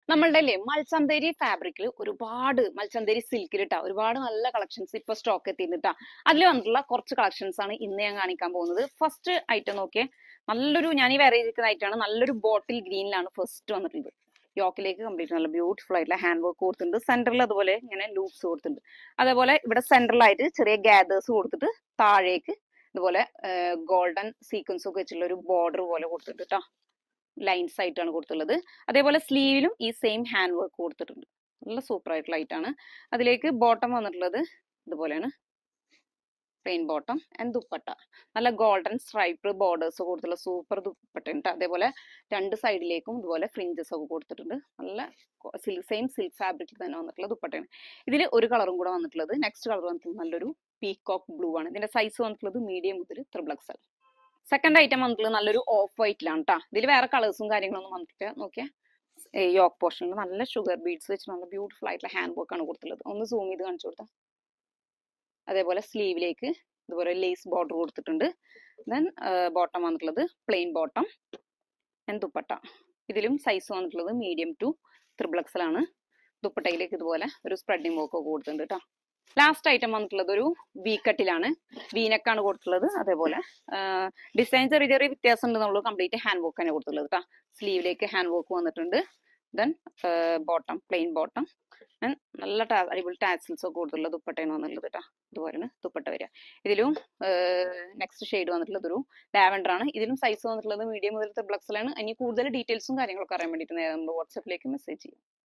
നമ്മളുടെ അല്ലേ മൽച്ചന്തേരി ഫാബ്രിക്കിൽ ഒരുപാട് മൽച്ചന്തേരി സിൽക്കിൽ ഇട്ടാ ഒരുപാട് നല്ല കളക്ഷൻസ് ഇപ്പൊ സ്റ്റോക്ക് എത്തിയിട്ടാ. അതിൽ വന്നിട്ടുള്ള കുറച്ച് കളക്ഷൻസ് ആണ് ഇന്ന് ഞാൻ കാണിക്കാൻ പോകുന്നത്. ഫസ്റ്റ് ഐറ്റം നോക്കിയേ, നല്ലൊരു ഞാൻ ഈ വെറൈറ്റി ഇരിക്കുന്ന ഐറ്റം ആണ്. നല്ലൊരു ബോട്ടിൽ ഗ്രീനിലാണ് ഫസ്റ്റ് വന്നിട്ടുള്ളത്. യോക്കിലേക്ക് കംപ്ലീറ്റ് നല്ല ബ്യൂട്ടിഫുൾ ആയിട്ടുള്ള ഹാൻഡ് വർക്ക് കൊടുത്തിട്ടുണ്ട്. സെന്ററിൽ അതുപോലെ ഇങ്ങനെ ലൂപ്സ് കൊടുത്തിട്ടുണ്ട്. അതേപോലെ ഇവിടെ സെന്ററിലായിട്ട് ചെറിയ ഗ്യാദേഴ്സ് കൊടുത്തിട്ട് താഴേക്ക് ഇതുപോലെ ഗോൾഡൻ സീക്വൻസ് ഒക്കെ വെച്ചുള്ള ഒരു ബോർഡർ പോലെ കൊടുത്തിട്ടുണ്ട് കേട്ടോ. ലൈൻസ് ആയിട്ടാണ് കൊടുത്തുള്ളത്. അതേപോലെ സ്ലീവിലും ഈ സെയിം ഹാൻഡ് വർക്ക് കൊടുത്തിട്ടുണ്ട്. നല്ല സൂപ്പർ ആയിട്ടുള്ള ആയിട്ടാണ്. അതിലേക്ക് ബോട്ടം വന്നിട്ടുള്ളത് ഇതുപോലെയാണ്, പ്ലെയിൻ ബോട്ടം ആൻഡ് ദുപ്പട്ട. നല്ല ഗോൾഡൻ സ്ട്രൈപ്പ് ബോർഡേഴ്സ് കൊടുത്തുള്ള സൂപ്പർ ദുപ്പട്ട ഉണ്ട്. അതേപോലെ രണ്ട് സൈഡിലേക്കും ഇതുപോലെ ഫ്രിഞ്ചസ് ഒക്കെ കൊടുത്തിട്ടുണ്ട്. നല്ല സെയിം സിൽക്ക് ഫാബ്രിക്കിൽ തന്നെ വന്നിട്ടുള്ള ദുപ്പട്ടയാണ്. ഇതിൽ ഒരു കളറും കൂടെ വന്നിട്ടുള്ളത്, നെക്സ്റ്റ് കളർ വന്നിട്ടുള്ളത് നല്ലൊരു പീകോക്ക് ബ്ലൂ ആണ്. ഇതിന്റെ സൈസ് വന്നിട്ടുള്ളത് മീഡിയം മുതൽ XXL. സെക്കൻഡ് ഐറ്റം വന്നിട്ടുള്ളത് നല്ലൊരു ഓഫ് വൈറ്റിലാണ് കേട്ടോ. ഇതിൽ വേറെ കളേഴ്സും കാര്യങ്ങളൊന്നും വന്നിട്ടില്ല. നോക്കിയാൽ യോക്ക് പോർഷനിൽ നല്ല ഷുഗർ ബീഡ്സ് വെച്ച് നല്ല ബ്യൂട്ടിഫുൾ ആയിട്ടുള്ള ഹാൻഡ് വർക്ക് ആണ് കൊടുത്തിട്ടുള്ളത്. ഒന്ന് സൂം ചെയ്ത് കാണിച്ചു കൊടുത്താൽ. അതേപോലെ സ്ലീവിലേക്ക് ഇതുപോലെ ലേസ് ബോർഡർ കൊടുത്തിട്ടുണ്ട്. ദെൻ ബോട്ടം വന്നിട്ടുള്ളത് പ്ലെയിൻ ബോട്ടം ആൻഡ് ദുപ്പട്ട. ഇതിലും സൈസ് വന്നിട്ടുള്ളത് മീഡിയം ടു XXL ആണ്. ദുപ്പട്ടയിലേക്ക് ഇതുപോലെ ഒരു സ്പ്രെഡിങ് വർക്ക് ഒക്കെ കൊടുത്തിട്ടുണ്ട് കേട്ടോ. ലാസ്റ്റ് ഐറ്റം വന്നിട്ടുള്ളത് ഒരു വീക്കട്ടിലാണ്, വീനക്കാണ് കൊടുത്തിട്ടുള്ളത്. അതേപോലെ ഡിസൈൻ ചെറിയ ചെറിയ വ്യത്യാസം ഉണ്ട്. നമ്മൾ കംപ്ലീറ്റ് ഹാൻഡ് വർക്ക് തന്നെ കൊടുത്തിട്ടുള്ളത് കേട്ടോ. സ്ലീവിലേക്ക് ഹാൻഡ് വർക്ക് വന്നിട്ടുണ്ട്. Then bottom plain bottom and നല്ല അടിപൊളി ടാസിൽസ് ഒക്കെ കൊടുത്തിട്ടുള്ള ദുപ്പട്ടയാണ് വന്നിട്ടുള്ളത് കേട്ടോ. ഇതുപോലെയാണ് ദുപ്പട്ട വരിക. ഇതിലും നെക്സ്റ്റ് ഷെയ്ഡ് വന്നിട്ടുള്ളത് ഒരു ലാവൻഡർ ആണ്. ഇതിലും സൈസ് വന്നിട്ടുള്ളത് മീഡിയം മുതൽ XXL ആണ്. ഇനി കൂടുതൽ ഡീറ്റെയിൽസും കാര്യങ്ങളൊക്കെ അറിയാൻ വേണ്ടിയിട്ട് നേരെ നമ്മൾ വാട്സാപ്പിലേക്ക് മെസ്സേജ് ചെയ്യും.